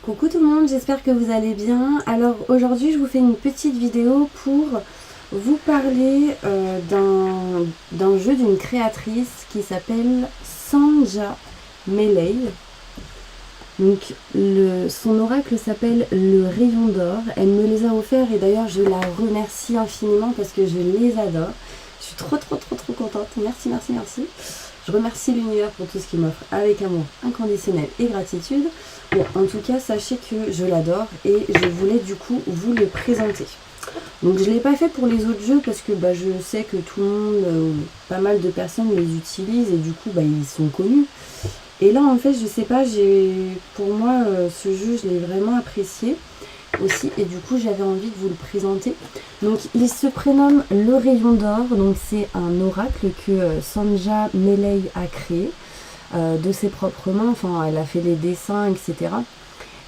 Coucou tout le monde, j'espère que vous allez bien. Alors aujourd'hui je vous fais une petite vidéo pour vous parler d'un jeu d'une créatrice qui s'appelle Sanja Meley. Donc son oracle s'appelle le Rayon d'Or. Elle me les a offerts et d'ailleurs je la remercie infiniment parce que je les adore. Je suis trop contente. Merci. Je remercie l'univers pour tout ce qu'il m'offre avec amour inconditionnel et gratitude. Bon, en tout cas, sachez que je l'adore et je voulais du coup vous le présenter. Donc je ne l'ai pas fait pour les autres jeux parce que je sais que tout le monde, pas mal de personnes les utilisent et du coup ils sont connus. Et là en fait je sais pas, pour moi ce jeu je l'ai vraiment apprécié aussi et du coup j'avais envie de vous le présenter. Donc il se prénomme le Rayon d'Or, donc c'est un oracle que Sanja Meley a créé de ses propres mains, enfin elle a fait les dessins etc.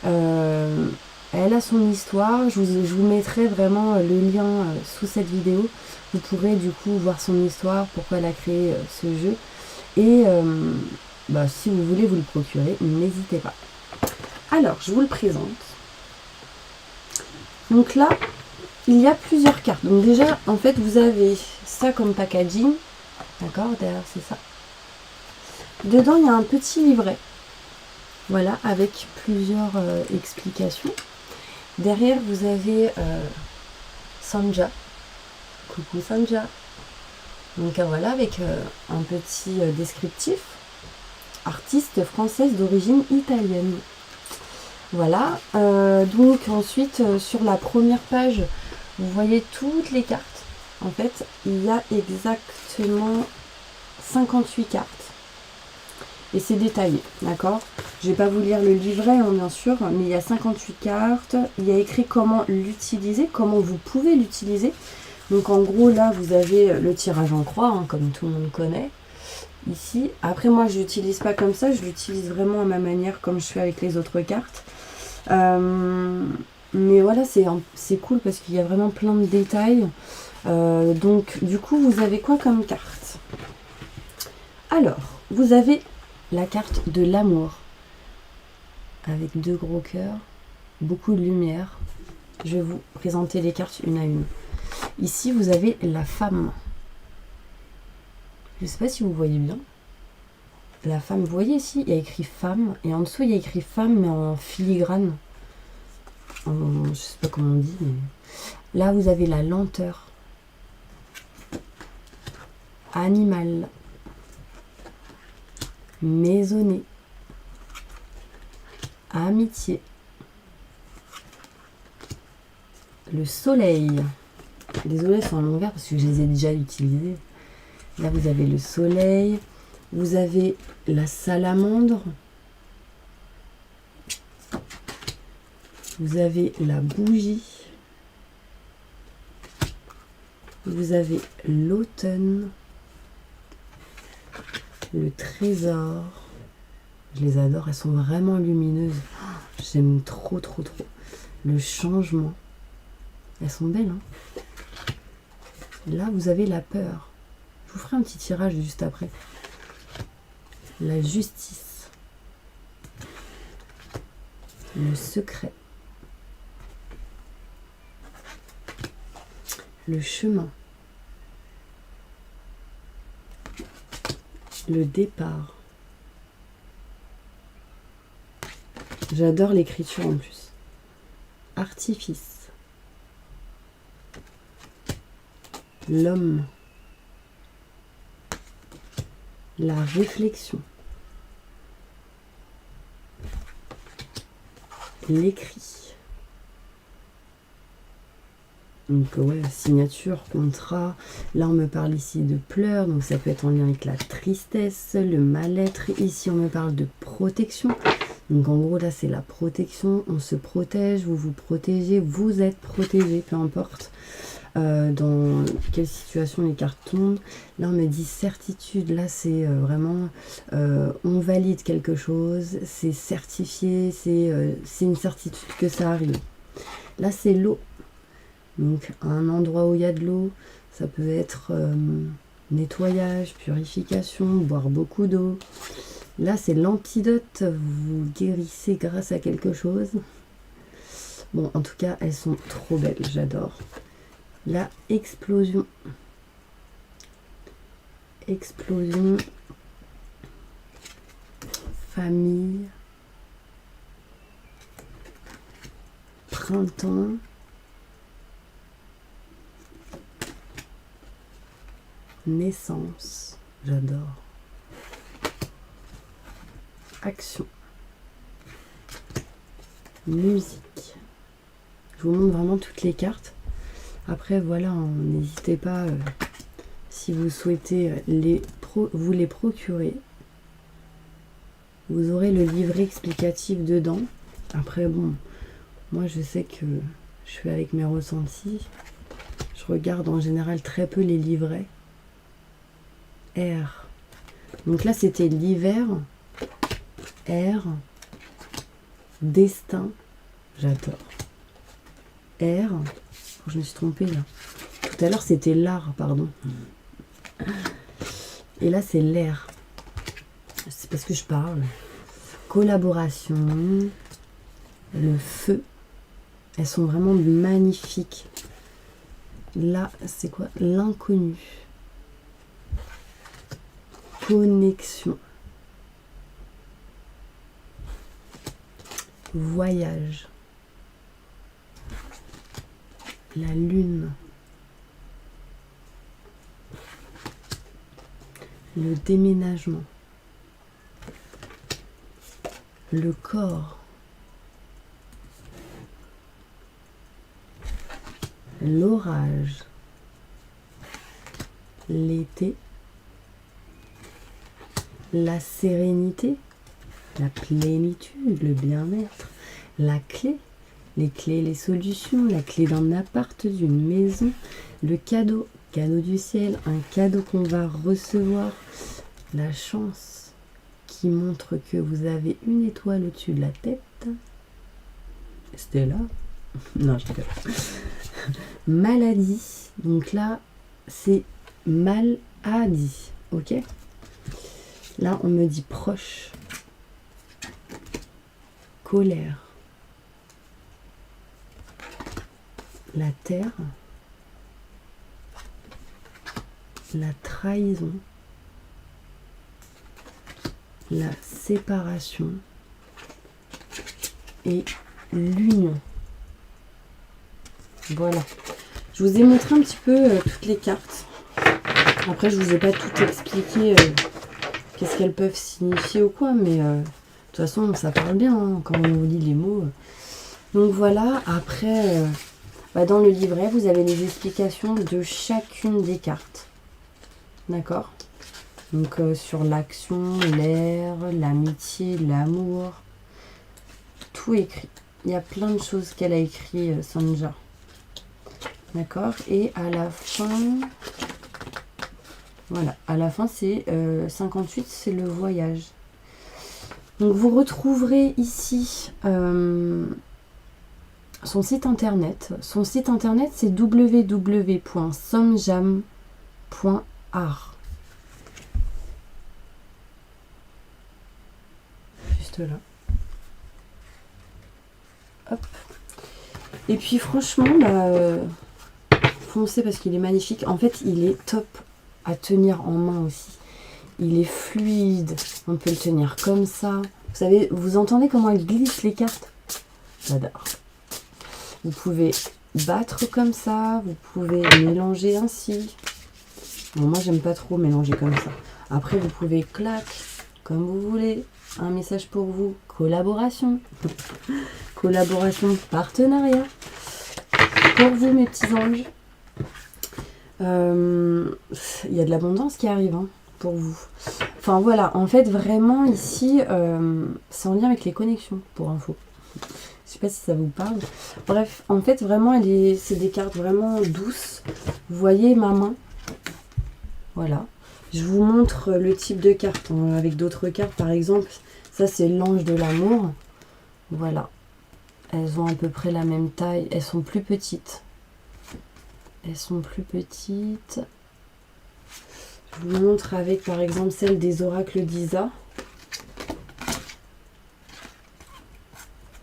Elle a son histoire, je vous mettrai vraiment le lien sous cette vidéo, vous pourrez du coup voir son histoire, pourquoi elle a créé ce jeu et si vous voulez vous le procurer, n'hésitez pas. Alors je vous le présente. Donc là, il y a plusieurs cartes. Donc déjà, en fait, vous avez ça comme packaging. D'accord, derrière, c'est ça. Dedans, il y a un petit livret. Voilà, avec plusieurs explications. Derrière, vous avez Sanja. Coucou Sanja. Donc voilà, avec un petit descriptif. Artiste française d'origine italienne. Voilà, donc ensuite sur la première page, vous voyez toutes les cartes. En fait, il y a exactement 58 cartes. Et c'est détaillé, d'accord? Je ne vais pas vous lire le livret, bien sûr, mais il y a 58 cartes. Il y a écrit comment l'utiliser, comment vous pouvez l'utiliser. Donc en gros, là, vous avez le tirage en croix, comme tout le monde connaît. Ici, après moi je l'utilise pas comme ça, je l'utilise vraiment à ma manière comme je fais avec les autres cartes. Mais voilà, c'est cool parce qu'il y a vraiment plein de détails. Donc du coup vous avez quoi comme carte? Alors vous avez la carte de l'amour avec deux gros cœurs, beaucoup de lumière. Je vais vous présenter les cartes une à une. Ici vous avez la femme. Je ne sais pas si vous voyez bien. La femme, vous voyez ici, il y a écrit femme. Et en dessous, il y a écrit femme, mais en filigrane. Je ne sais pas comment on dit. Mais... Là, vous avez la lenteur. Animal. Maisonnée. Amitié. Le soleil. Désolée, c'est en longueur parce que je les ai déjà utilisés. Là, vous avez le soleil, vous avez la salamandre, vous avez la bougie, vous avez l'automne, le trésor. Je les adore, elles sont vraiment lumineuses. J'aime trop. Le changement. Elles sont belles, hein. Là, vous avez la peur. Je vous ferai un petit tirage juste après. La justice. Le secret. Le chemin. Le départ. J'adore l'écriture en plus. Artifice. L'homme. La réflexion, l'écrit, donc signature, contrat. Là on me parle ici de pleurs, donc ça peut être en lien avec la tristesse, le mal-être. Ici on me parle de protection, donc en gros là c'est la protection, on se protège, vous vous protégez, vous êtes protégé, peu importe dans quelle situation les cartes tombent. Là on me dit certitude, là c'est vraiment on valide quelque chose, c'est certifié, c'est une certitude que ça arrive. Là c'est l'eau, donc un endroit où il y a de l'eau, ça peut être nettoyage, purification, boire beaucoup d'eau. Là, c'est l'antidote. Vous guérissez grâce à quelque chose. Bon, en tout cas, elles sont trop belles. J'adore. La explosion. Explosion. Famille. Printemps. Naissance. J'adore. Action. Musique. Je vous montre vraiment toutes les cartes. Après, voilà, n'hésitez pas, si vous souhaitez vous les procurer. Vous aurez le livret explicatif dedans. Après, bon, moi je sais que je suis avec mes ressentis. Je regarde en général très peu les livrets. R. Donc là, c'était l'hiver. R. Destin. J'adore. R. Je me suis trompée là. Tout à l'heure, c'était l'art, pardon. Et là, c'est l'air. C'est parce que je parle. Collaboration. Le feu. Elles sont vraiment magnifiques. Là, c'est quoi? L'inconnu. Connexion. Voyage. La lune. Le déménagement. Le corps. L'orage. L'été. La sérénité. La plénitude, le bien-être. La clé. Les clés, les solutions, la clé d'un appart, d'une maison, le cadeau, cadeau du ciel, un cadeau qu'on va recevoir, la chance qui montre que vous avez une étoile au-dessus de la tête. C'était là. Non, je rigole. Maladie, donc là, c'est maladie, ok? Là, on me dit proche, colère. La terre, la trahison, la séparation et l'union. Voilà. Je vous ai montré un petit peu toutes les cartes. Après, je vous ai pas tout expliqué qu'est-ce qu'elles peuvent signifier ou quoi, mais de toute façon, ça parle bien hein, quand on vous lit les mots. Donc voilà, après... dans le livret, vous avez les explications de chacune des cartes. D'accord? Donc sur l'action, l'air, l'amitié, l'amour. Tout écrit. Il y a plein de choses qu'elle a écrit, Sanja. D'accord? Et à la fin... Voilà. À la fin, c'est 58, c'est le voyage. Donc vous retrouverez ici... son site internet. Son site internet, c'est www.somjam.art. Juste là. Hop. Et puis franchement, foncez parce qu'il est magnifique. En fait, il est top à tenir en main aussi. Il est fluide. On peut le tenir comme ça. Vous savez, vous entendez comment il glisse les cartes? J'adore. Vous pouvez battre comme ça, vous pouvez mélanger ainsi. Bon, moi, j'aime pas trop mélanger comme ça. Après, vous pouvez clac, comme vous voulez. Un message pour vous, collaboration. Collaboration, partenariat. Pour vous, mes petits anges. Il y a de l'abondance qui arrive hein, pour vous. Enfin, voilà. En fait, vraiment, ici, c'est en lien avec les connexions, pour info. Je sais pas si ça vous parle. Bref, en fait, vraiment, c'est des cartes vraiment douces. Vous voyez ma main? Voilà. Je vous montre le type de carte avec d'autres cartes. Par exemple, ça, c'est l'ange de l'amour. Voilà. Elles ont à peu près la même taille. Elles sont plus petites. Elles sont plus petites. Je vous montre avec, par exemple, celle des oracles d'Isa.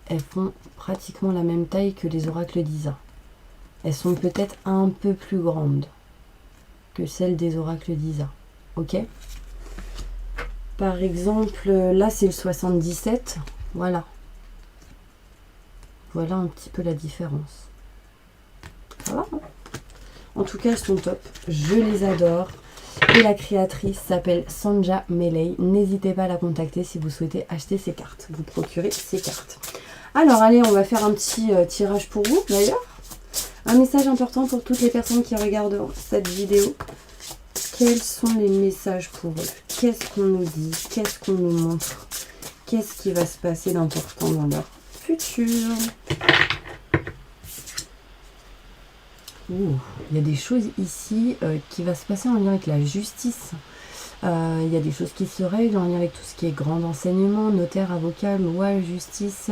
elles font pratiquement la même taille que les oracles d'Isa. Elles sont peut-être un peu plus grandes que celles des oracles d'Isa. Ok? Par exemple, là c'est le 77. Voilà. Voilà un petit peu la différence. Ça va, hein? En tout cas, elles sont top. Je les adore. Et la créatrice s'appelle Sanja Melei. N'hésitez pas à la contacter si vous souhaitez acheter ces cartes. Vous procurez ces cartes. Alors, allez, on va faire un petit tirage pour vous, d'ailleurs. Un message important pour toutes les personnes qui regardent cette vidéo. Quels sont les messages pour eux? Qu'est-ce qu'on nous dit? Qu'est-ce qu'on nous montre? Qu'est-ce qui va se passer d'important dans leur futur? Il y a des choses ici qui va se passer en lien avec la justice. Il y a des choses qui se règlent en lien avec tout ce qui est grand enseignement, notaire, avocat, loi, justice.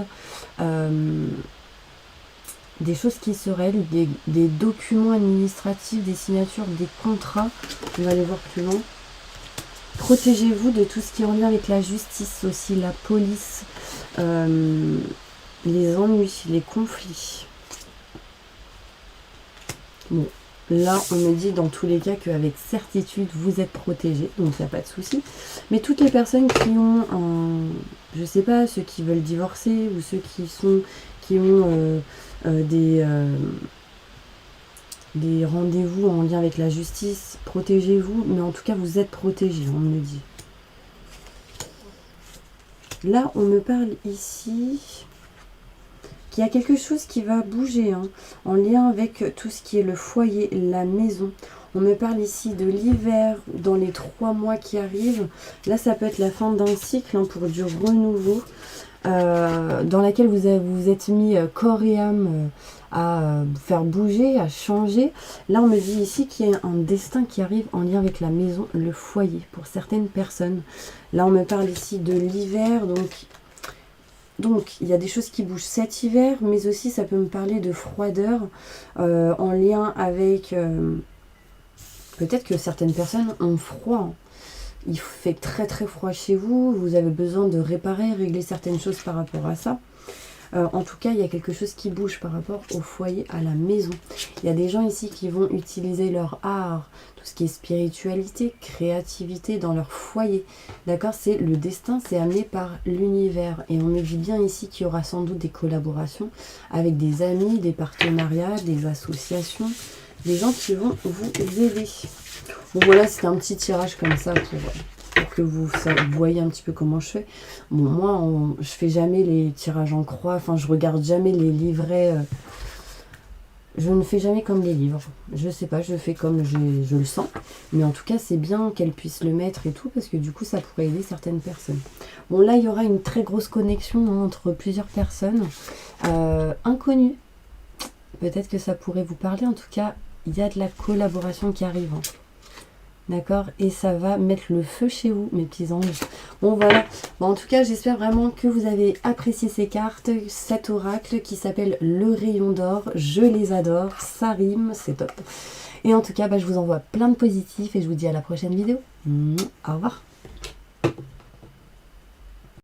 Des choses qui se règlent, des documents administratifs, des signatures, des contrats. On va aller voir plus loin. Protégez-vous de tout ce qui est en lien avec la justice aussi, la police, les ennuis, les conflits. Bon, là on me dit dans tous les cas qu'avec certitude vous êtes protégés, donc il n'y a pas de souci. Mais toutes les personnes qui ont je sais pas, ceux qui veulent divorcer ou ceux qui ont des rendez-vous en lien avec la justice, protégez-vous, mais en tout cas vous êtes protégés, on me dit. Là on me parle ici qu'il y a quelque chose qui va bouger en lien avec tout ce qui est le foyer, la maison. On me parle ici de l'hiver dans les 3 mois qui arrivent. Là ça peut être la fin d'un cycle pour du renouveau. Dans laquelle vous vous êtes mis corps et âme à faire bouger, à changer. Là, on me dit ici qu'il y a un destin qui arrive en lien avec la maison, le foyer, pour certaines personnes. Là, on me parle ici de l'hiver, donc il y a des choses qui bougent cet hiver, mais aussi ça peut me parler de froideur en lien avec... peut-être que certaines personnes ont froid. Il fait très très froid chez vous, vous avez besoin de réparer, régler certaines choses par rapport à ça. En tout cas, il y a quelque chose qui bouge par rapport au foyer, à la maison. Il y a des gens ici qui vont utiliser leur art, tout ce qui est spiritualité, créativité dans leur foyer. D'accord? C'est le destin, c'est amené par l'univers. Et on me dit bien ici qu'il y aura sans doute des collaborations avec des amis, des partenariats, des associations, des gens qui vont vous aider. Bon voilà, c'était un petit tirage comme ça pour que vous voyez un petit peu comment je fais. Bon, moi, je fais jamais les tirages en croix, enfin je regarde jamais les livrets. Je ne fais jamais comme les livres. Je sais pas, je fais comme je le sens. Mais en tout cas, c'est bien qu'elle puisse le mettre et tout, parce que du coup, ça pourrait aider certaines personnes. Bon, là, il y aura une très grosse connexion entre plusieurs personnes inconnues. Peut-être que ça pourrait vous parler. En tout cas, il y a de la collaboration qui arrive. D'accord? Et ça va mettre le feu chez vous, mes petits anges. Bon, voilà. Bon, en tout cas, j'espère vraiment que vous avez apprécié ces cartes, cet oracle qui s'appelle le rayon d'or. Je les adore. Ça rime, c'est top. Et en tout cas, je vous envoie plein de positifs et je vous dis à la prochaine vidéo. Au revoir.